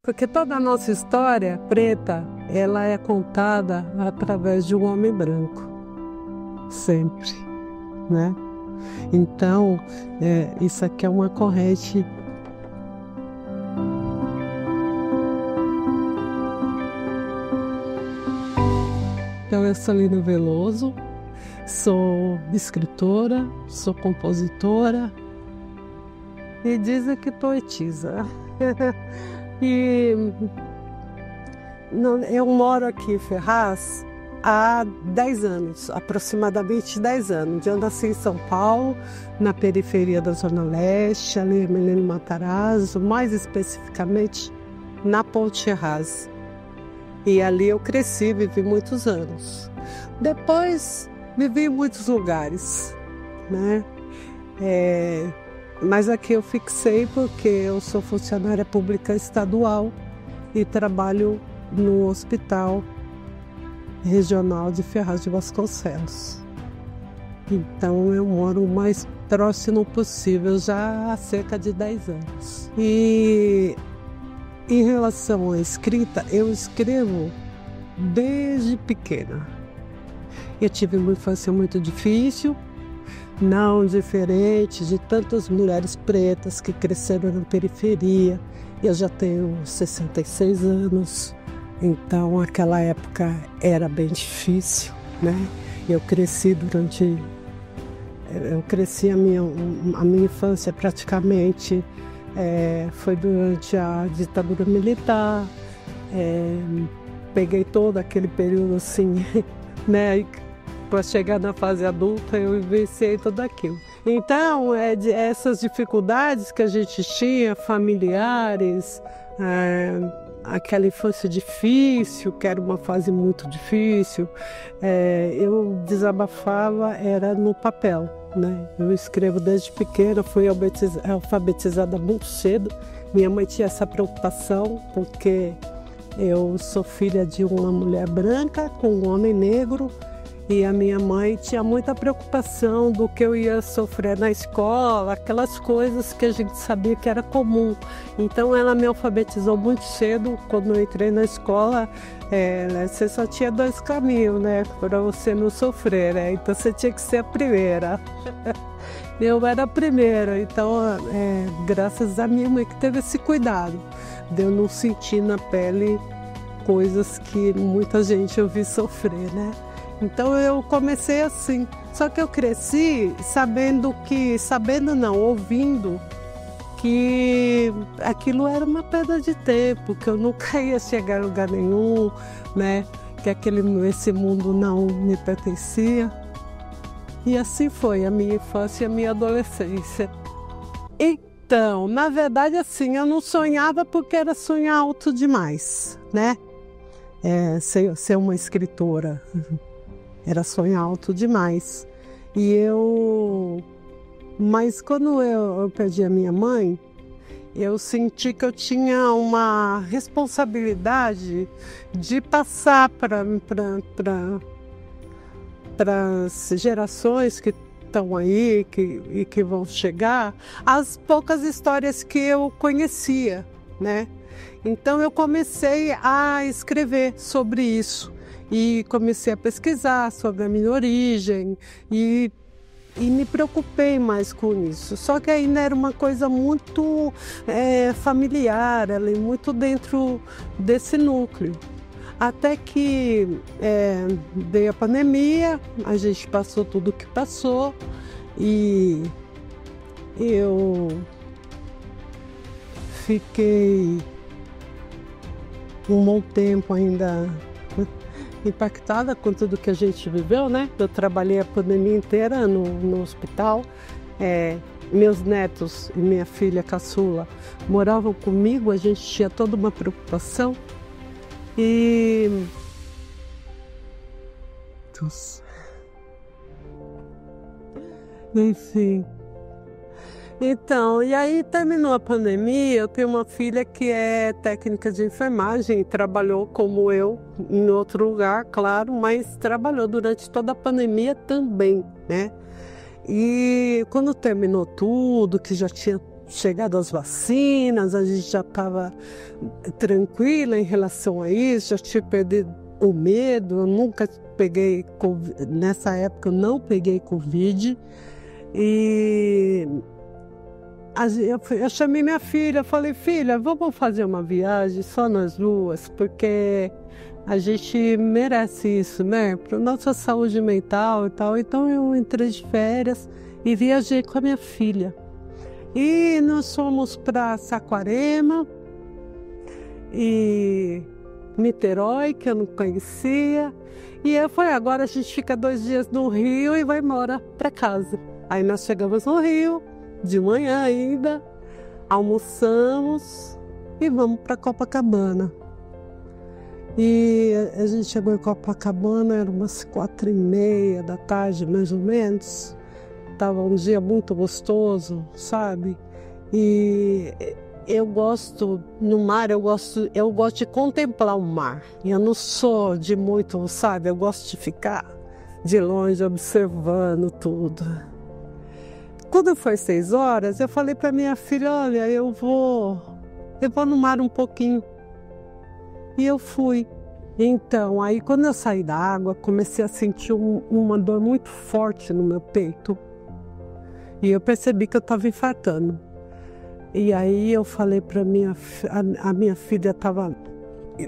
Porque toda a nossa história preta, ela é contada através de um homem branco. Sempre, né? Então, isso aqui é uma corrente. Então, eu sou Lina Veloso, sou escritora, sou compositora e dizem que poetisa. E eu moro aqui em Ferraz há 10 anos, aproximadamente 10 anos. Eu nasci em São Paulo, na periferia da Zona Leste, ali em Menino Matarazzo, mais especificamente na Ponte Errázuriz. E ali eu cresci, vivi muitos anos. Depois vivi em muitos lugares, né? Mas aqui eu fixei porque eu sou funcionária pública estadual e trabalho no Hospital Regional de Ferraz de Vasconcelos. Então eu moro o mais próximo possível, já há cerca de 10 anos. E em relação à escrita, eu escrevo desde pequena. Eu tive uma infância muito difícil, não diferente de tantas mulheres pretas que cresceram na periferia. Eu já tenho 66 anos, então aquela época era bem difícil, né? Eu cresci a minha infância praticamente, foi durante a ditadura militar, peguei todo aquele período assim, né? Para chegar na fase adulta, eu vivenciei tudo aquilo. Então, essas dificuldades que a gente tinha, familiares, aquela infância difícil, que era uma fase muito difícil, eu desabafava, era no papel, né? Eu escrevo desde pequena, fui alfabetizada muito cedo. Minha mãe tinha essa preocupação, porque eu sou filha de uma mulher branca com um homem negro, e a minha mãe tinha muita preocupação do que eu ia sofrer na escola, aquelas coisas que a gente sabia que era comum. Então ela me alfabetizou muito cedo. Quando eu entrei na escola, você só tinha 2 caminhos, né, para você não sofrer, né? Então você tinha que ser a primeira. Eu era a primeira, então graças à minha mãe que teve esse cuidado de eu não sentir na pele coisas que muita gente eu vi sofrer, né? Então eu comecei assim, só que eu cresci ouvindo que aquilo era uma perda de tempo, que eu nunca ia chegar a lugar nenhum, né? Que esse mundo não me pertencia. E assim foi a minha infância e a minha adolescência. Então, na verdade, assim, eu não sonhava porque era sonhar alto demais, né? Ser uma escritora. Era sonhar alto demais. Mas quando eu perdi a minha mãe, eu senti que eu tinha uma responsabilidade de passar para as gerações que estão aí e que vão chegar, as poucas histórias que eu conhecia, né? Então eu comecei a escrever sobre isso. E comecei a pesquisar sobre a minha origem e me preocupei mais com isso. Só que ainda era uma coisa muito familiar, ali, muito dentro desse núcleo. Até que veio a pandemia, a gente passou tudo o que passou e eu fiquei um bom tempo ainda impactada com tudo que a gente viveu, né? Eu trabalhei a pandemia inteira no hospital. Meus netos e minha filha caçula moravam comigo, a gente tinha toda uma preocupação. Enfim. Então, e aí terminou a pandemia, eu tenho uma filha que é técnica de enfermagem, trabalhou como eu em outro lugar, claro, mas trabalhou durante toda a pandemia também, né? E quando terminou tudo, que já tinha chegado as vacinas, a gente já estava tranquila em relação a isso, já tinha perdido o medo, eu nunca peguei, nessa época eu não peguei Covid. E eu chamei minha filha, falei, filha, vamos fazer uma viagem só nós duas, porque a gente merece isso, né? Para nossa saúde mental e tal. Então eu entrei de férias e viajei com a minha filha. E nós fomos para Saquarema e Niterói, que eu não conhecia. E eu falei, agora a gente fica 2 dias no Rio e vai embora para casa. Aí nós chegamos no Rio, de manhã ainda, almoçamos e vamos para Copacabana. E a gente chegou em Copacabana, era umas 4h30 da tarde, mais ou menos. Estava um dia muito gostoso, sabe? E eu gosto, no mar, eu gosto de contemplar o mar. Eu não sou de muito, sabe? Eu gosto de ficar de longe observando tudo. Quando foi 6 horas, eu falei para minha filha, olha, eu vou no mar um pouquinho. E eu fui. Então, aí quando eu saí da água, comecei a sentir uma dor muito forte no meu peito. E eu percebi que eu estava infartando. E aí eu falei para a minha filha estava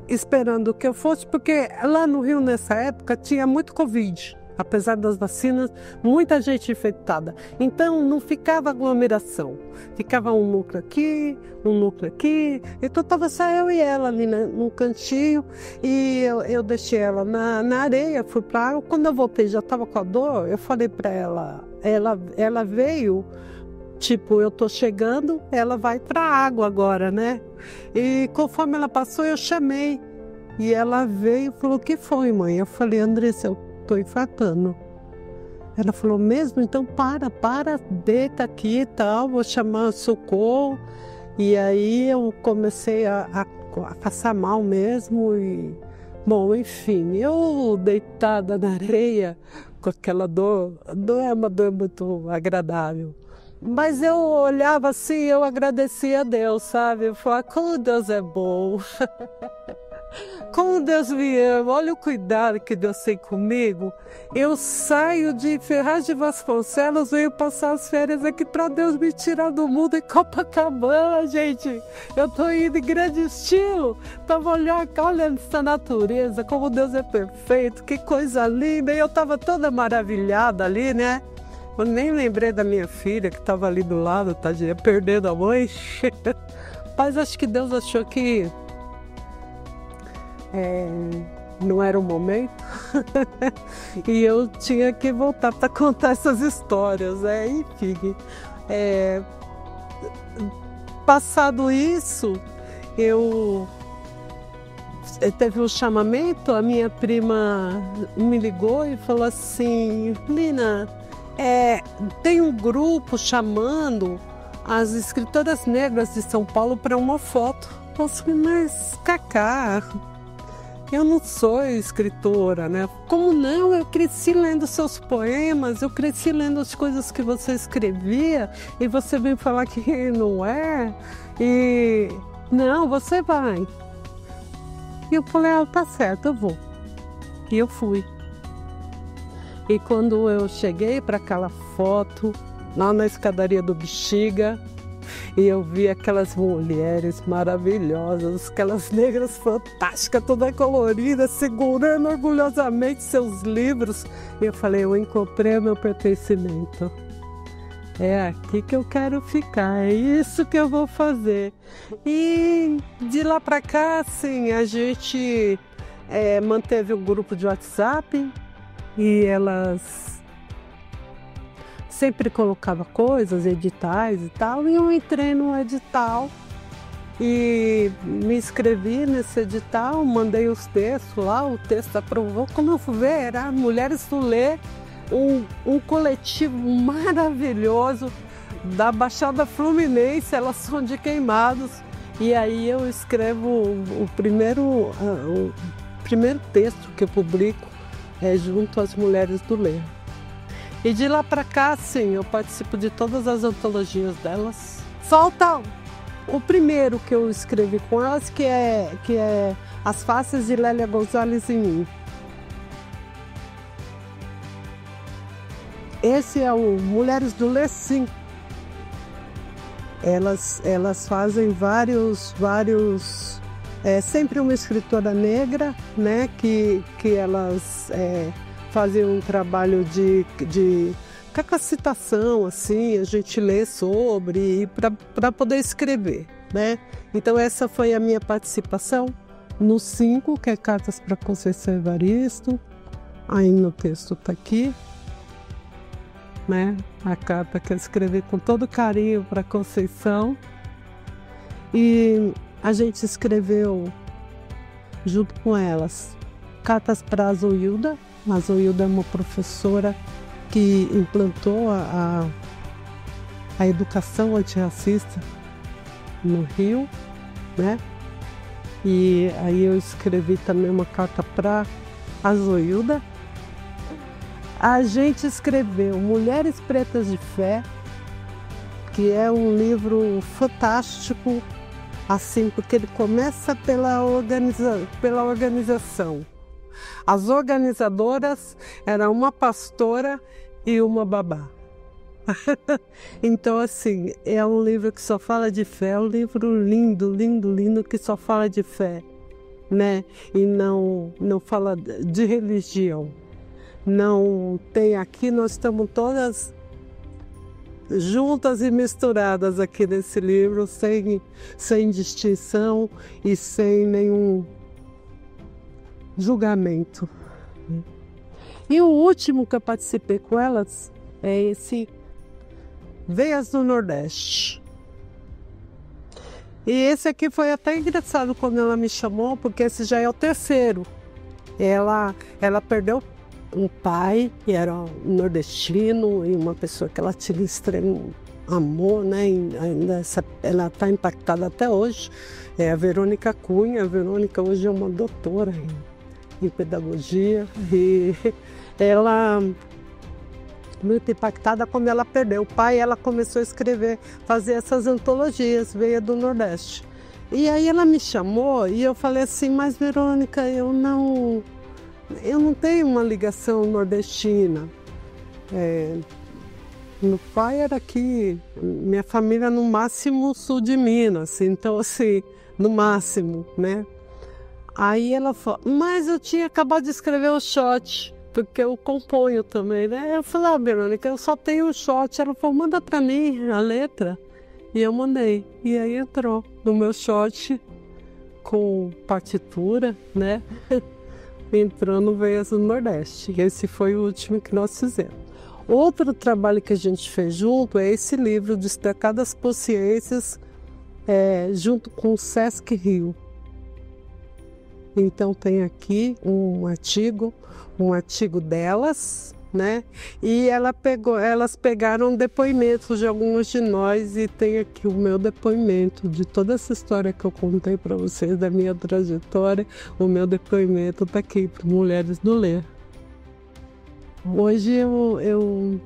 esperando que eu fosse, porque lá no Rio nessa época tinha muito Covid. Apesar das vacinas, muita gente infectada. Então não ficava aglomeração. Ficava um núcleo aqui, um núcleo aqui. Então estava só eu e ela ali num cantinho. E eu deixei ela na areia, fui para a água. Quando eu voltei, já estava com a dor, eu falei para ela. Ela veio, tipo, eu tô chegando, ela vai para a água agora, né? E conforme ela passou, eu chamei. E ela veio e falou, o que foi, mãe? Eu falei, Andressa, eu tô infartando. Ela falou, mesmo? Então para, deita aqui e tal, vou chamar socorro. E aí eu comecei a passar mal mesmo e... Bom, enfim, eu deitada na areia, com aquela dor é uma dor muito agradável. Mas eu olhava assim, eu agradecia a Deus, sabe? Eu falava, como Deus é bom. Como Deus me ama, olha o cuidado que Deus tem comigo. Eu saio de Ferraz de Vasconcelos, venho passar as férias aqui para Deus me tirar do mundo em Copacabana, gente. Eu tô indo em grande estilo. Tava olhando essa natureza, como Deus é perfeito, que coisa linda. E eu tava toda maravilhada ali, né? Eu nem lembrei da minha filha que estava ali do lado, tadinha, perdendo a mãe. Mas acho que Deus achou que não era o momento e eu tinha que voltar para contar essas histórias, enfim. Passado isso, teve um chamamento, a minha prima me ligou e falou assim, Lina, tem um grupo chamando as escritoras negras de São Paulo para uma foto. Eu falei, mas Cacá, eu não sou escritora, né? Como não? Eu cresci lendo seus poemas, eu cresci lendo as coisas que você escrevia e você vem falar que não é? E não, você vai. E eu falei, tá certo, eu vou. E eu fui. E quando eu cheguei para aquela foto, lá na escadaria do Bexiga, e eu vi aquelas mulheres maravilhosas, aquelas negras fantásticas, toda colorida, segurando orgulhosamente seus livros. E eu falei, eu encontrei o meu pertencimento. É aqui que eu quero ficar, é isso que eu vou fazer. E de lá para cá, assim, a gente manteve um grupo de WhatsApp e elas sempre colocava coisas, editais e tal, e eu entrei no edital e me inscrevi nesse edital, mandei os textos lá, o texto aprovou. Quando eu fui ver, era Mulheres do Lê, um coletivo maravilhoso da Baixada Fluminense, elas são de Queimados, e aí eu escrevo o primeiro texto que eu publico junto às Mulheres do Lê. E de lá para cá, sim, eu participo de todas as antologias delas, Falta o primeiro que eu escrevi com elas, que é As Faces de Lélia Gonzalez em Mim. Esse é o Mulheres do Lê, sim. Elas fazem vários sempre uma escritora negra, né, que elas fazem um trabalho de capacitação, assim, a gente lê sobre para poder escrever, né? Então essa foi a minha participação no 5, que é Cartas para Conceição Evaristo. Aí no texto está aqui, né? A carta que eu escrevi com todo carinho para Conceição. E a gente escreveu junto com elas cartas para a Zoilda. A Zoilda é uma professora que implantou a educação antirracista no Rio, né? E aí eu escrevi também uma carta para a Zoilda. A gente escreveu Mulheres Pretas de Fé, que é um livro fantástico, assim, porque ele começa pela organização. As organizadoras eram uma pastora e uma babá. Então, assim, é um livro que só fala de fé, é um livro lindo, lindo, lindo, que só fala de fé, né? E não fala de religião. Não tem aqui, nós estamos todas juntas e misturadas aqui nesse livro, sem distinção e sem nenhum julgamento. E o último que eu participei com elas é esse Veias do Nordeste. E esse aqui foi até engraçado quando ela me chamou, porque esse já é o terceiro. Ela perdeu um pai que era nordestino e uma pessoa que ela tinha extremo amor, né? Ela está impactada até hoje. É a Verônica Cunha. A Verônica hoje é uma doutora em pedagogia e ela muito impactada quando ela perdeu o pai. Ela começou a escrever, fazer essas antologias Veia do Nordeste. E aí ela me chamou e eu falei assim: mas Verônica, eu não tenho uma ligação nordestina. Meu pai era aqui, minha família no máximo sul de Minas, então assim, no máximo, né? Aí ela falou: mas eu tinha acabado de escrever o shot, porque eu componho também, né? Eu falei: Verônica, eu só tenho o shot. Ela falou: manda pra mim a letra. E eu mandei. E aí entrou no meu shot com partitura, né? Entrando Veias do Nordeste. Esse foi o último que nós fizemos. Outro trabalho que a gente fez junto é esse livro, Destacar das Consciências, junto com o Sesc Rio. Então tem aqui um artigo delas, né? E elas pegaram depoimentos de algumas de nós e tem aqui o meu depoimento de toda essa história que eu contei para vocês, da minha trajetória. O meu depoimento está aqui para Mulheres do Lê. Hoje eu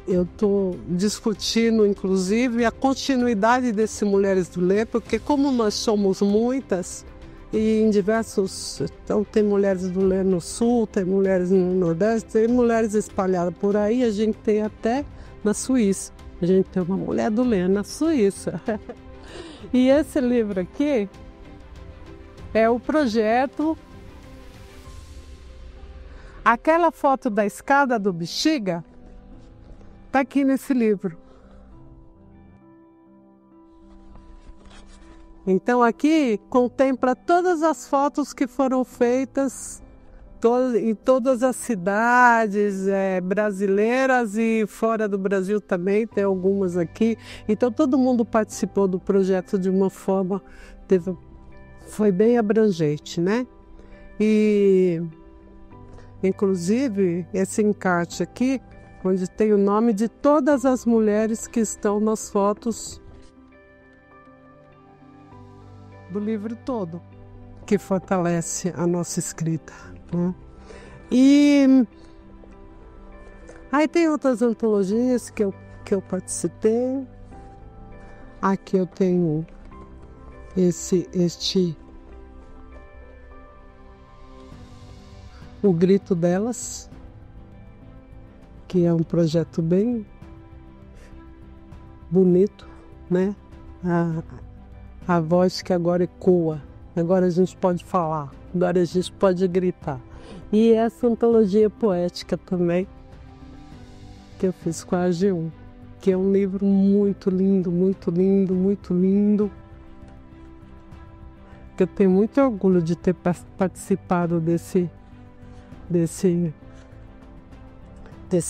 estou discutindo, inclusive, a continuidade desse Mulheres do Lê, porque como nós somos muitas, e em diversos... Então tem Mulheres do Lê no Sul, tem mulheres no Nordeste, tem mulheres espalhadas por aí, a gente tem até na Suíça. A gente tem uma Mulher do Lê na Suíça. E esse livro aqui é o projeto... Aquela foto da escada do Bexiga está aqui nesse livro. Então aqui contempla todas as fotos que foram feitas em todas as cidades brasileiras e fora do Brasil também, tem algumas aqui. Então todo mundo participou do projeto de uma forma, foi bem abrangente, né? E inclusive esse encarte aqui, onde tem o nome de todas as mulheres que estão nas fotos do livro todo, que fortalece a nossa escrita, né? E aí tem outras antologias que eu participei. Aqui eu tenho este O Grito Delas, que é um projeto bem bonito, né? A voz que agora ecoa, agora a gente pode falar, agora a gente pode gritar. E essa antologia poética também, que eu fiz com a AG1, que é um livro muito lindo, muito lindo, muito lindo. Que eu tenho muito orgulho de ter participado desse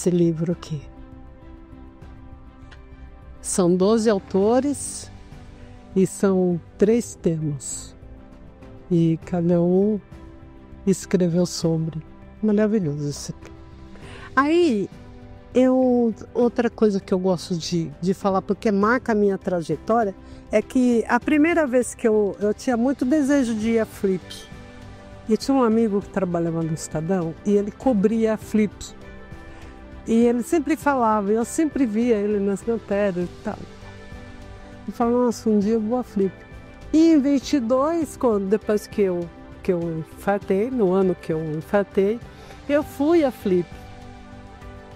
livro aqui. São 12 autores e são 3 temas. E cada um escreveu sobre. Maravilhoso isso aqui. Aí, outra coisa que eu gosto de falar, porque marca a minha trajetória, é que a primeira vez que eu tinha muito desejo de ir a Flip. E tinha um amigo que trabalhava no Estadão e ele cobria a Flip. E ele sempre falava, eu sempre via ele nas matérias e tal. E falava, nossa, um dia eu vou a Flip. E em 22, depois que eu infartei, no ano que eu infartei, eu fui a Flip.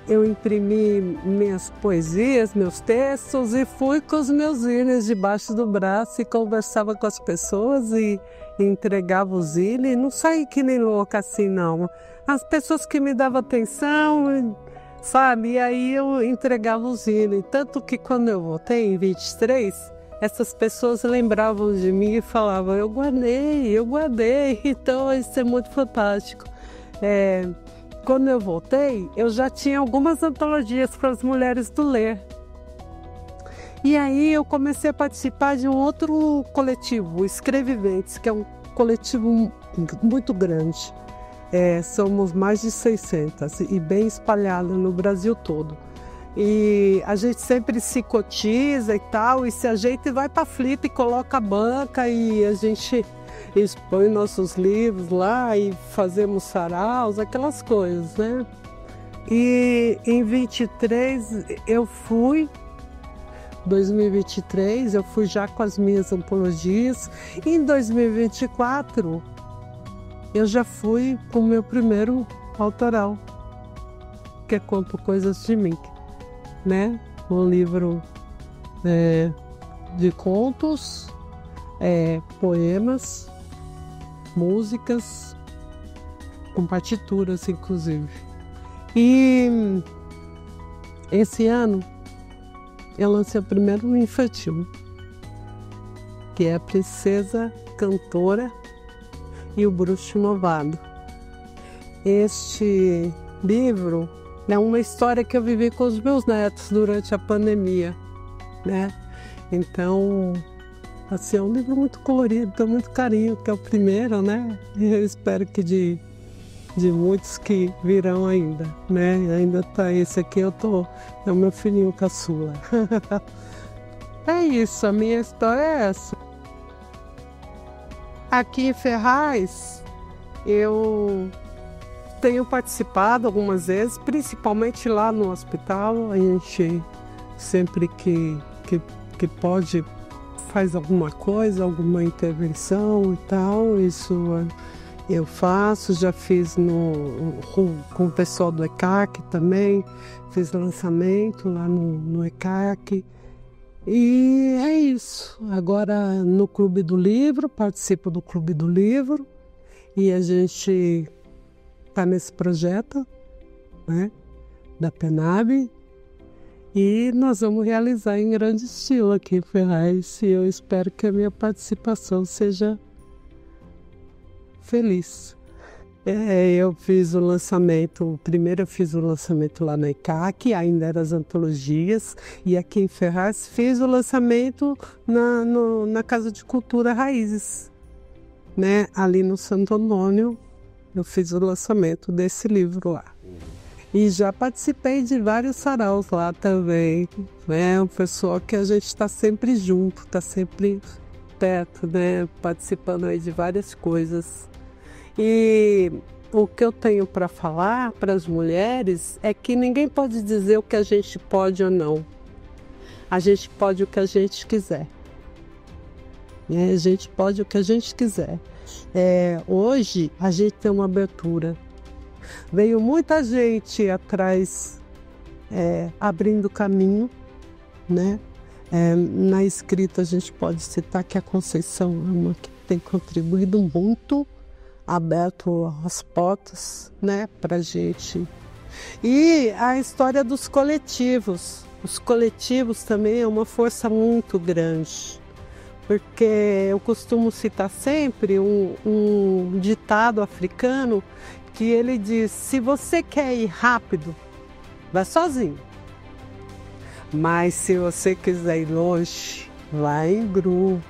Eu imprimi minhas poesias, meus textos e fui com os meus zines debaixo do braço e conversava com as pessoas e entregava os zines. Não saí que nem louca assim, não. As pessoas que me davam atenção, sabe? E aí eu entregava os zines. Tanto que quando eu voltei em 23, essas pessoas lembravam de mim e falavam, eu guardei. Então isso é muito fantástico. Quando eu voltei, eu já tinha algumas antologias para as mulheres do Ler. E aí eu comecei a participar de um outro coletivo, o Escreviventes, que é um coletivo muito grande. Somos mais de 600 e bem espalhado no Brasil todo. E a gente sempre se cotiza e tal, e se a gente vai para a Flip e coloca a banca e a gente expõe nossos livros lá e fazemos saraus, aquelas coisas, né? E em 2023 eu fui já com as minhas antologias. E em 2024 eu já fui com o meu primeiro autoral, que é Conto Coisas de Mim, né? Um livro de contos, poemas, músicas, com partituras inclusive. E esse ano eu lancei o primeiro infantil, que é A Princesa Cantora e o Bruxo Novado. Este livro é uma história que eu vivi com os meus netos durante a pandemia, né? Então, assim, é um livro muito colorido, com muito carinho, que é o primeiro, né? E eu espero que de muitos que virão ainda, né? Ainda tá esse aqui, é o meu filhinho caçula. É isso, a minha história é essa. Aqui em Ferraz, eu tenho participado algumas vezes, principalmente lá no hospital. A gente sempre que pode faz alguma coisa, alguma intervenção e tal, isso eu faço, já fiz com o pessoal do ECAC também, fiz lançamento lá no ECAC. E é isso. Agora no Clube do Livro, participo do Clube do Livro e a gente está nesse projeto, né, da PENAB, e nós vamos realizar em grande estilo aqui em Ferraz e eu espero que a minha participação seja feliz. Eu fiz o lançamento, primeiro eu fiz o lançamento lá na ECAC, ainda eram as antologias, e aqui em Ferraz fiz o lançamento na Casa de Cultura Raízes, né? Ali no Santo Antônio, eu fiz o lançamento desse livro lá. E já participei de vários saraus lá também, né? Um pessoal que a gente está sempre junto, está sempre perto, né? Participando aí de várias coisas. E o que eu tenho para falar para as mulheres é que ninguém pode dizer o que a gente pode ou não. a gente pode o que a gente quiser. A gente pode o que a gente quiser. Hoje a gente tem uma abertura. Veio muita gente atrás, abrindo caminho, né? Na escrita a gente pode citar que a Conceição é uma que tem contribuído muito, aberto as portas, né, para a gente. E a história dos coletivos. Os coletivos também é uma força muito grande, porque eu costumo citar sempre um ditado africano que ele diz: se você quer ir rápido, vá sozinho. Mas se você quiser ir longe, vá em grupo.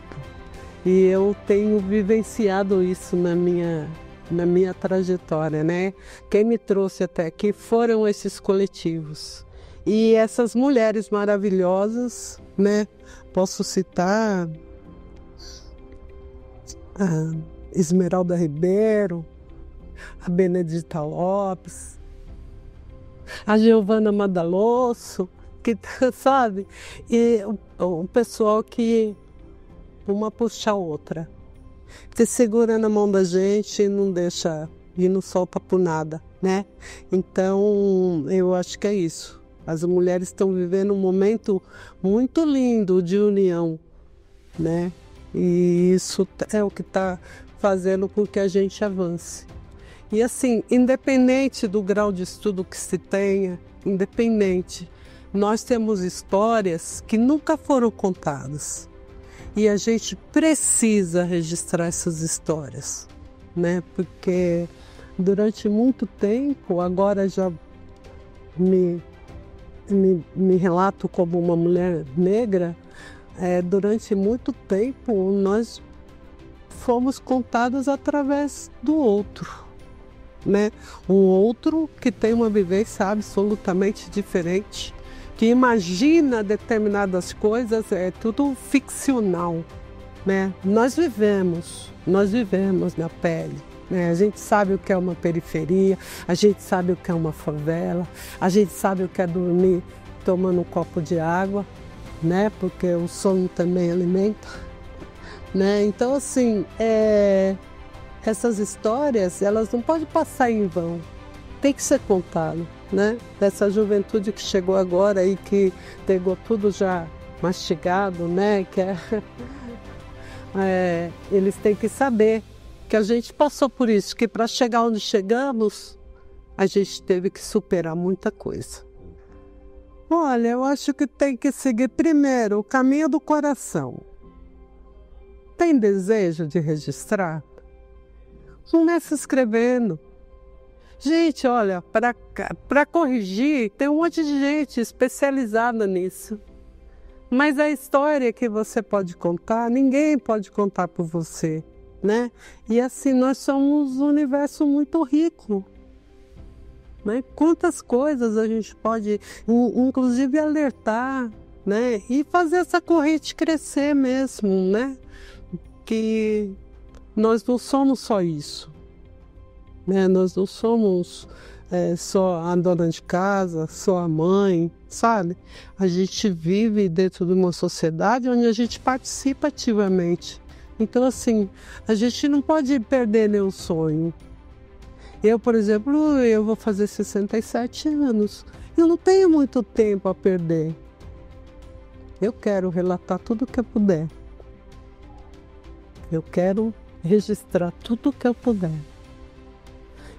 E eu tenho vivenciado isso na minha trajetória, né? Quem me trouxe até aqui foram esses coletivos. E essas mulheres maravilhosas, né? Posso citar a Esmeralda Ribeiro, a Benedita Lopes, a Giovana Madalosso, que sabe? E o pessoal que uma puxa a outra, que segura na mão da gente e não deixa e não solta por nada, né? Então eu acho que é isso. As mulheres estão vivendo um momento muito lindo de união, né? E isso é o que está fazendo com que a gente avance. E assim, independente do grau de estudo que se tenha, independente, nós temos histórias que nunca foram contadas. E a gente precisa registrar essas histórias, né? Porque durante muito tempo, agora já me relato como uma mulher negra, durante muito tempo nós fomos contadas através do outro, né? Um outro que tem uma vivência absolutamente diferente, que imagina determinadas coisas, é tudo ficcional, né? Nós vivemos na pele, né? A gente sabe o que é uma periferia, a gente sabe o que é uma favela, a gente sabe o que é dormir tomando um copo de água, né? Porque o sono também alimenta, né? Então, assim, essas histórias, elas não podem passar em vão, tem que ser contado, né? Dessa juventude que chegou agora e que pegou tudo já mastigado, né? Que eles têm que saber que a gente passou por isso, que para chegar onde chegamos, a gente teve que superar muita coisa. Olha, eu acho que tem que seguir primeiro o caminho do coração. Tem desejo de registrar? Comece escrevendo. Gente, olha, para corrigir, tem um monte de gente especializada nisso. Mas a história que você pode contar, ninguém pode contar por você, né? E assim, nós somos um universo muito rico, né? Quantas coisas a gente pode, inclusive, alertar, né? E fazer essa corrente crescer mesmo, né? Que nós não somos só isso, né? Nós não somos só a dona de casa, só a mãe, sabe? A gente vive dentro de uma sociedade onde a gente participa ativamente. Então, assim, a gente não pode perder nenhum sonho. Eu, por exemplo, eu vou fazer 67 anos. Eu não tenho muito tempo a perder. Eu quero relatar tudo o que eu puder. Eu quero registrar tudo o que eu puder.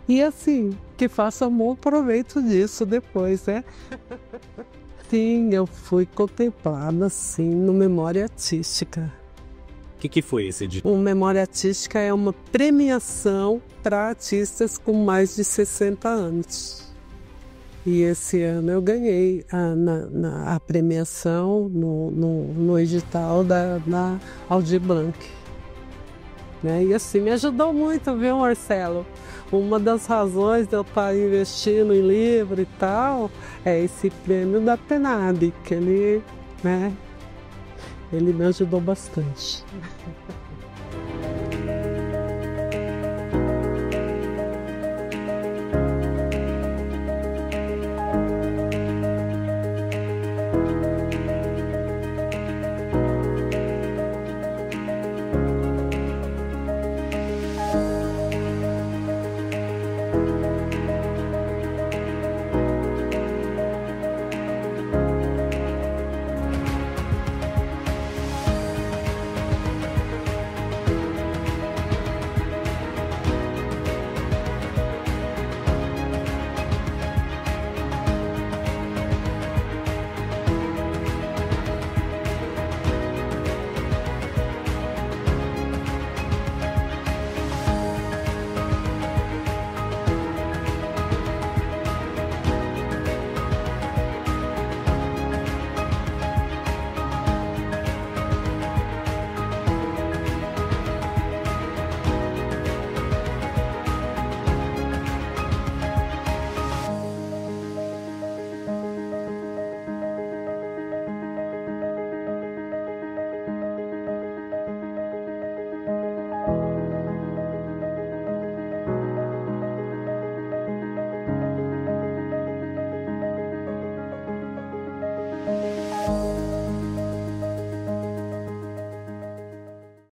E assim, que faça um bom proveito disso depois, né? Sim, eu fui contemplada, sim, no Memória Artística. O que foi esse edital? O Memória Artística é uma premiação para artistas com mais de 60 anos. E esse ano eu ganhei a premiação no edital da Aldir Blanc. Né? E assim, me ajudou muito, viu, Marcelo? Uma das razões de eu estar investindo em livro e tal é esse prêmio da PNAD, que ele me ajudou bastante.